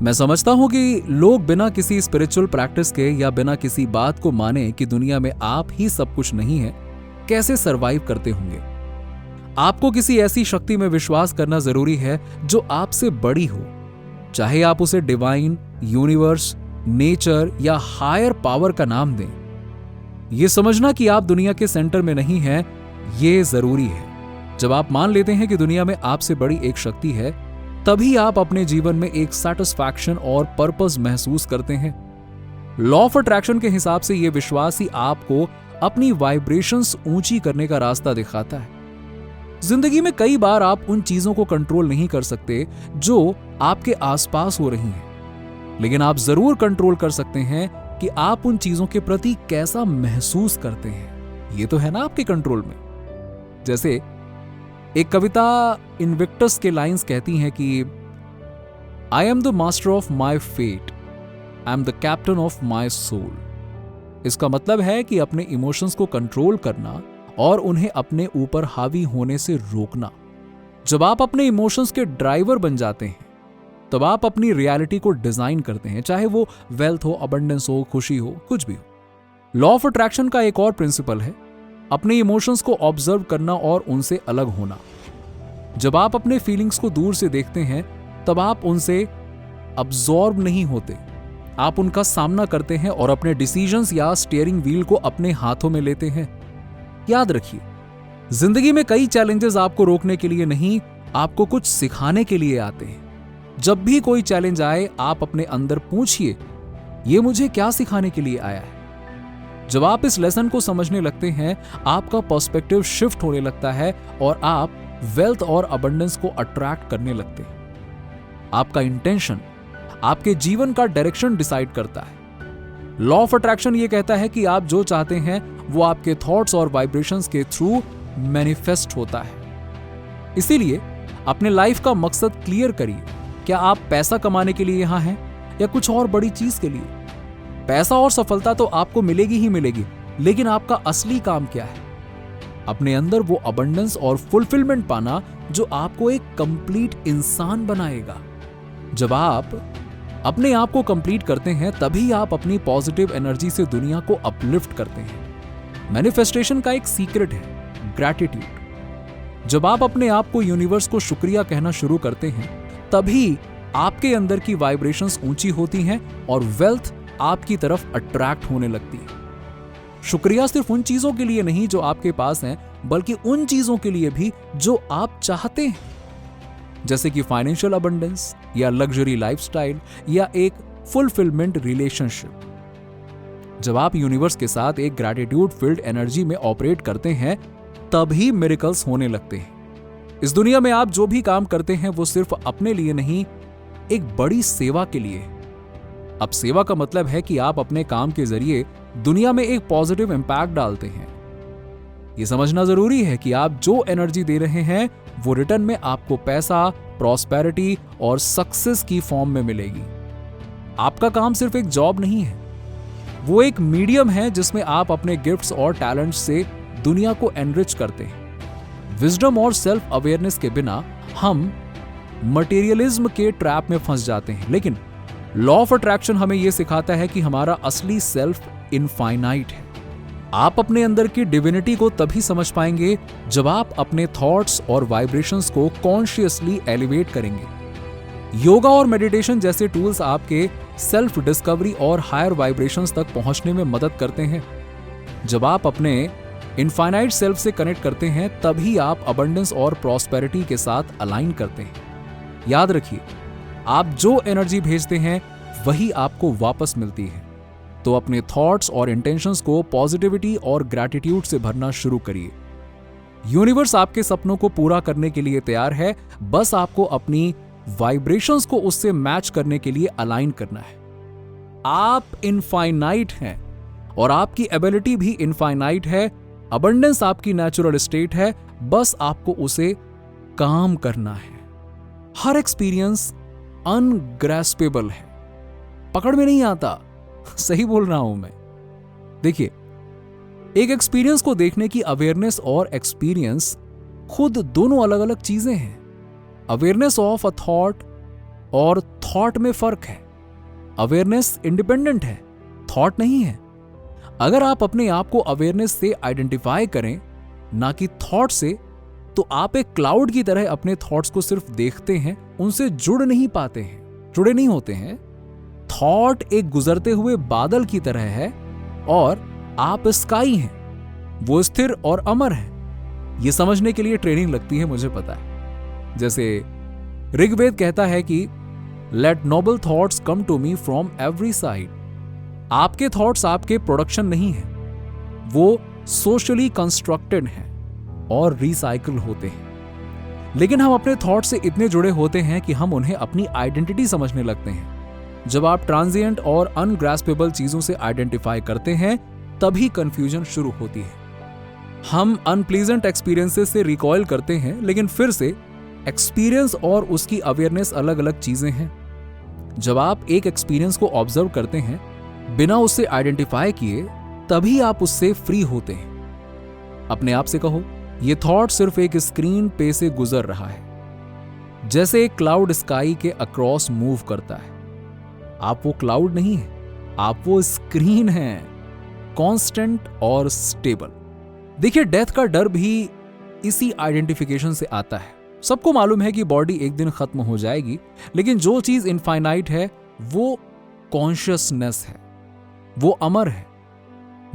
मैं समझता हूं कि लोग बिना किसी स्पिरिचुअल प्रैक्टिस के या बिना किसी बात को माने कि दुनिया में आप ही सब कुछ नहीं है, कैसे सरवाइव करते होंगे। आपको किसी ऐसी शक्ति में विश्वास करना जरूरी है जो आपसे बड़ी हो, चाहे आप उसे डिवाइन, यूनिवर्स, नेचर या हायर पावर का नाम दें। यह समझना कि आप दुनिया के सेंटर में नहीं हैं, यह जरूरी है। जब आप मान लेते हैं कि दुनिया में आपसे बड़ी एक शक्ति है, तभी आप अपने जीवन में एक सैटिस्फैक्शन और पर्पस महसूस करते हैं। लॉ ऑफ अट्रैक्शन के हिसाब से यह विश्वास ही आपको अपनी वाइब्रेशंस ऊंची करने का रास्ता दिखाता है। जिंदगी में कई बार आप उन चीजों को कंट्रोल नहीं कर सकते जो आपके आसपास हो रही हैं, लेकिन आप जरूर कंट्रोल कर सकते हैं कि आप उन चीजों के प्रति कैसा महसूस करते हैं। ये तो है ना आपके कंट्रोल में। जैसे एक कविता इनविक्टस के लाइंस कहती हैं कि I am the master of my fate, I am the captain of my soul. इसका मतलब है कि अपने इमोशंस को कंट्रोल करना और उन्हें अपने ऊपर हावी होने से रोकना। जब आप अपने इमोशंस के ड्राइवर बन जाते हैं, तब आप अपनी रियलिटी को डिजाइन करते हैं, चाहे वो वेल्थ हो, अबंडेंस हो, खुशी हो, कुछ भी हो। लॉ ऑफ अट्रैक्शन का एक और प्रिंसिपल है अपने इमोशंस को ऑब्जर्व करना और उनसे अलग होना। जब आप अपने फीलिंग्स को दूर से देखते हैं, तब आप उनसे अब्सॉर्ब नहीं होते, आप उनका सामना करते हैं और अपने डिसीजंस या स्टीयरिंग व्हील को अपने हाथों में लेते हैं। याद रखिए, जिंदगी में कई चैलेंजेस आपको रोकने के लिए नहीं, आपको कुछ सिखाने के लिए आते हैं। जब भी कोई चैलेंज आए, आप अपने अंदर पूछिए, ये मुझे क्या सिखाने के लिए आया है। जब आप इस लेसन को समझने लगते हैं, आपका पर्सपेक्टिव शिफ्ट होने लगता है और आप वेल्थ और अबंडेंस को अट्रैक्ट करने लगते हैं। आपका इंटेंशन आपके जीवन का डायरेक्शन डिसाइड करता है। लॉ ऑफ अट्रैक्शन ये कहता है कि आप जो चाहते हैं वो आपके थॉट्स और वाइब्रेशंस के थ्रू मैनिफेस्ट होता है। इसीलिए अपने लाइफ का मकसद क्लियर करिए। क्या आप पैसा कमाने के लिए यहां हैं या कुछ और बड़ी चीज के लिए? पैसा और सफलता तो आपको मिलेगी ही मिलेगी, लेकिन आपका असली काम क्या है? अपने अंदर वो अबंडेंस और फुलफिलमेंट पाना जो आपको एक कंप्लीट इंसान बनाएगा। जब आप अपने आप को कंप्लीट करते हैं, तभी आप अपनी पॉजिटिव एनर्जी से दुनिया को अपलिफ्ट करते हैं। मैनिफेस्टेशन का एक सीक्रेट है ग्रैटिट्यूड। जब आप अपने आप को यूनिवर्स को शुक्रिया कहना शुरू करते हैं, तभी आपके अंदर की वाइब्रेशंस ऊंची होती हैं और वेल्थ आपकी तरफ अट्रैक्ट होने लगती है। शुक्रिया सिर्फ उन चीजों के लिए नहीं जो आपके पास हैं, बल्कि उन चीजों के लिए भी जो आप चाहते हैं, जैसे कि फाइनेंशियल अबंडेंस या लग्जरी लाइफस्टाइल या एक फुलफिलमेंट रिलेशनशिप। जब आप यूनिवर्स के साथ एक ग्रैटिट्यूड फील्ड एनर्जी में ऑपरेट करते हैं, तभी मिरेकल्स होने लगते हैं। इस दुनिया में आप जो भी काम करते हैं वो सिर्फ अपने लिए नहीं, एक बड़ी सेवा के लिए। अब सेवा का मतलब है कि आप अपने काम के जरिए दुनिया में एक पॉजिटिव इंपैक्ट डालते हैं। यह समझना जरूरी है कि आप जो एनर्जी दे रहे हैं वो रिटर्न में आपको पैसा, प्रॉस्पेरिटी और सक्सेस की फॉर्म में मिलेगी। आपका काम सिर्फ एक जॉब नहीं है, वो एक मीडियम है जिसमें आप अपने गिफ्ट्स और टैलेंट्स से दुनिया को एनरिच करते हैं। विजडम और सेल्फ अवेयरनेस के बिना हम मटेरियलिज्म के ट्रैप में फंस जाते हैं, लेकिन लॉ ऑफ अट्रैक्शन हमें यह सिखाता है कि हमारा असली सेल्फ इनफाइनाइट है। आप अपने अंदर की डिविनिटी को तभी समझ पाएंगे जब आप अपने थॉट्स और वाइब्रेशंस को कॉन्शियसली एलिवेट करेंगे। योगा और मेडिटेशन जैसे टूल्स आपके सेल्फ डिस्कवरी और हायर वाइब्रेशंस तक पहुंचने में मदद करते हैं। जब आप अपने इनफाइनाइट सेल्फ से कनेक्ट करते हैं, तभी आप अबंडेंस और प्रॉस्पेरिटी के साथ अलाइन करते हैं। याद रखिए, आप जो एनर्जी भेजते हैं वही आपको वापस मिलती है। तो अपने थॉट्स और इंटेंशंस को पॉजिटिविटी और ग्रैटिट्यूड से भरना शुरू करिए। यूनिवर्स आपके सपनों को पूरा करने के लिए तैयार है, बस आपको अपनी वाइब्रेशंस को उससे मैच करने के लिए अलाइन करना है। आप इनफाइनाइट हैं और आपकी एबिलिटी भी इनफाइनाइट है। अबंडेंस आपकी नेचुरल स्टेट है, बस आपको उसे काम करना है। हर एक्सपीरियंस अनग्रैस्पेबल है, पकड़ में नहीं आता। सही बोल रहा हूं मैं। देखिए, एक एक्सपीरियंस को देखने की अवेयरनेस और एक्सपीरियंस खुद दोनों अलग अलग चीजें हैं। अवेयरनेस ऑफ अ थॉट और थॉट में फर्क है। अवेयरनेस इंडिपेंडेंट है, थॉट नहीं है। अगर आप अपने आप को अवेयरनेस से आइडेंटिफाई करें, ना कि थॉट से, तो आप एक क्लाउड की तरह अपने थॉट्स को सिर्फ देखते हैं, उनसे जुड़ नहीं पाते हैं, जुड़े नहीं होते हैं। थॉट एक गुजरते हुए बादल की तरह है और आप स्काई हैं, वो स्थिर और अमर है। यह समझने के लिए ट्रेनिंग लगती है, मुझे पता है। जैसे ऋग्वेद कहता है कि let noble thoughts come to me from every side. आपके थॉट्स आपके प्रोडक्शन नहीं है, वो सोशली कंस्ट्रक्टेड हैं और रिसाइकल होते हैं। लेकिन हम अपने थॉट से इतने जुड़े होते हैं कि हम उन्हें अपनी आइडेंटिटी समझने लगते हैं। जब आप ट्रांजिएंट और अनग्रास्पेबल चीजों से आइडेंटिफाई करते हैं, तभी कंफ्यूजन शुरू होती है। हम अनप्लीजेंट एक्सपीरियंसेस से रिकॉइल करते हैं, लेकिन फिर से एक्सपीरियंस और उसकी अवेयरनेस अलग अलग चीजें हैं। जब आप एक एक्सपीरियंस को ऑब्जर्व करते हैं बिना उससे आइडेंटिफाई किए, तभी आप उससे फ्री होते हैं। अपने आप से कहो, यह थॉट सिर्फ एक स्क्रीन पे से गुजर रहा है, जैसे एक क्लाउड स्काई के अक्रॉस मूव करता है। आप वो क्लाउड नहीं है, आप वो स्क्रीन हैं, कांस्टेंट और स्टेबल। देखिए, डेथ का डर भी इसी आइडेंटिफिकेशन से आता है। सबको मालूम है कि बॉडी एक दिन खत्म हो जाएगी, लेकिन जो चीज इनफाइनाइट है वो कॉन्शियसनेस है, वो अमर है।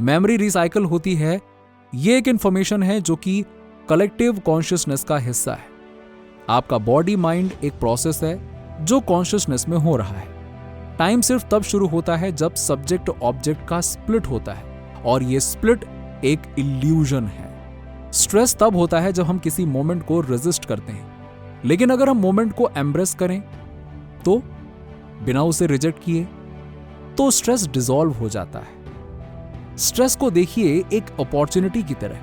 मेमोरी रिसाइकल होती है, ये एक इंफॉर्मेशन है जो कि कलेक्टिव कॉन्शियसनेस का हिस्सा है। आपका बॉडी माइंड एक प्रोसेस है जो कॉन्शियसनेस में हो रहा है। टाइम सिर्फ तब शुरू होता है जब सब्जेक्ट ऑब्जेक्ट का स्प्लिट होता है, और ये स्प्लिट एक इल्यूजन है। स्ट्रेस तब होता है जब हम किसी मोमेंट को रेजिस्ट करते हैं, लेकिन अगर हम मोमेंट को एम्ब्रेस करें तो बिना उसे रिजेक्ट किए, तो स्ट्रेस डिसॉल्व हो जाता है। स्ट्रेस को देखिए एक अपॉर्चुनिटी की तरह,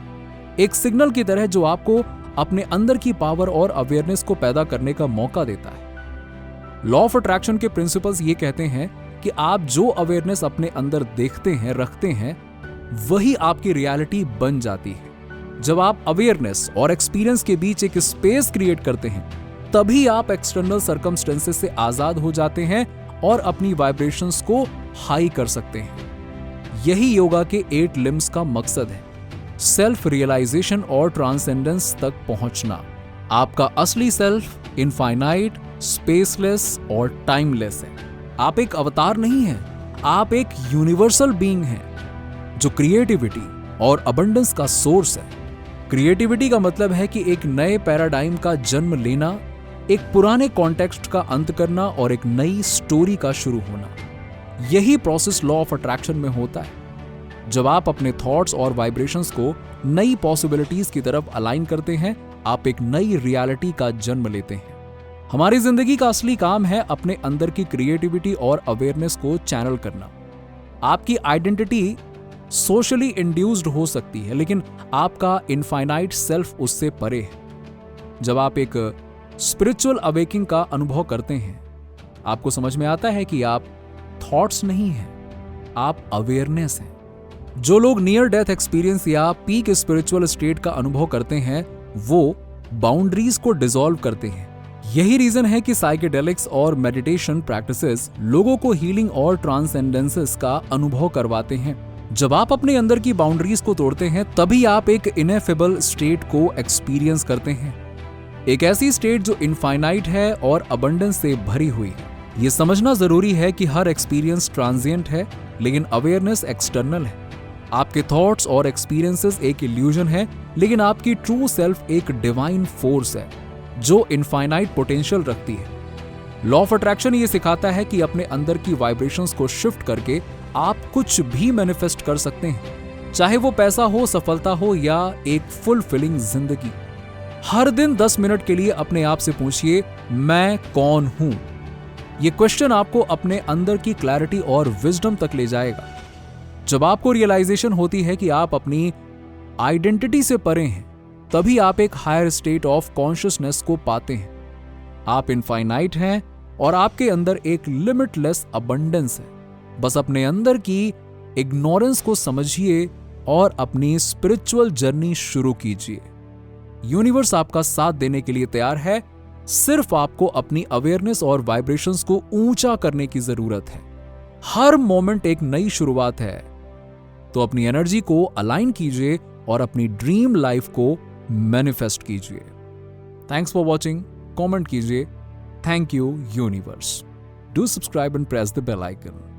एक सिग्नल की तरह जो आपको अपने अंदर की पावर और अवेयरनेस को पैदा करने का मौका देता है। लॉ ऑफ अट्रैक्शन के प्रिंसिपल्स ये कहते हैं कि आप जो अवेयरनेस अपने अंदर देखते हैं, रखते हैं, वही आपकी रियलिटी बन जाती है। जब आप अवेयरनेस और एक्सपीरियंस के बीच एक स्पेस क्रिएट करते हैं, तभी आप एक्सटर्नल सर्कमस्टेंसेस से आजाद हो जाते हैं और अपनी वाइब्रेशंस को हाई कर सकते हैं। यही योगा के 8 लिम्स का मकसद है, सेल्फ रियलाइजेशन और ट्रांसेंडेंस तक पहुंचना। आपका असली सेल्फ इनफाइनाइट, स्पेसलेस और टाइमलेस है। आप एक अवतार नहीं हैं, आप एक यूनिवर्सल बीइंग हैं जो क्रिएटिविटी और अबंडेंस का सोर्स है। क्रिएटिविटी का मतलब है कि एक नए पैराडाइम का जन्म लेना, एक पुराने कॉन्टेक्स्ट का अंत करना और एक नई स्टोरी का शुरू होना। यही प्रोसेस लॉ ऑफ अट्रैक्शन में होता है। जब आप अपने थॉट्स और वाइब्रेशंस को नई पॉसिबिलिटीज की तरफ अलाइन करते हैं, आप एक नई रियलिटी का जन्म लेते हैं। हमारी जिंदगी का असली काम है अपने अंदर की क्रिएटिविटी और अवेयरनेस को चैनल करना। आपकी आइडेंटिटी सोशली इंड्यूस्ड हो सकती है, लेकिन आपका इनफाइनाइट सेल्फ उससे परे है। जब आप एक स्पिरिचुअल अवेकिंग का अनुभव करते हैं, आपको समझ में आता है कि आप थॉट्स नहीं हैं, आप अवेयरनेस हैं। जो लोग नियर डेथ एक्सपीरियंस या पीक स्पिरिचुअल स्टेट का अनुभव करते हैं, वो बाउंड्रीज को डिसॉल्व करते हैं। यही रीजन है कि साइकेडेलिक्स और मेडिटेशन प्रैक्टिसेस लोगों को हीलिंग और ट्रांसेंडेंसेस का अनुभव करवाते हैं। जब आप अपने अंदर की बाउंड्रीज को तोड़ते हैं, तभी आप एक इनएफेबल स्टेट को एक्सपीरियंस करते हैं, एक ऐसी स्टेट जो इनफाइनाइट है और अबंडेंस से भरी हुई है। यह समझना जरूरी है कि हर एक्सपीरियंस ट्रांजिएंट है, लेकिन अवेयरनेस एक्सटर्नल है। आपके थॉट्स और एक्सपीरियंसेस एक इल्यूजन है, लेकिन आपकी ट्रू सेल्फ एक डिवाइन फोर्स है जो इनफाइनाइट पोटेंशियल रखती है। लॉ ऑफ अट्रैक्शन ये सिखाता है कि अपने अंदर की वाइब्रेशंस को शिफ्ट करके आप कुछ भी मैनिफेस्ट कर सकते हैं, चाहे वो पैसा हो, सफलता हो या एक फुलफिलिंग जिंदगी। हर दिन 10 मिनट के लिए अपने आप से पूछिए, मैं कौन हूं? ये क्वेश्चन आपको अपने अंदर की क्लैरिटी और विजडम तक ले जाएगा। जब आपको रियलाइजेशन होती है कि आप अपनी आइडेंटिटी से परे हैं, तभी आप एक हायर स्टेट ऑफ कॉन्शियसनेस को पाते हैं। आप इनफाइनाइट हैं और आपके अंदर एक लिमिटलेस अबंडेंस है। बस अपने अंदर की इग्नोरेंस को समझिए और अपनी स्पिरिचुअल जर्नी शुरू कीजिए। यूनिवर्स आपका साथ देने के लिए तैयार है, सिर्फ आपको अपनी अवेयरनेस और वाइब्रेशंस को ऊंचा करने की जरूरत है। हर मोमेंट एक नई शुरुआत है। तो अपनी एनर्जी को अलाइन कीजिए और अपनी ड्रीम लाइफ को मैनिफेस्ट कीजिए। Thanks for watching. कमेंट कीजिए। Thank you universe. Do subscribe and press the bell icon.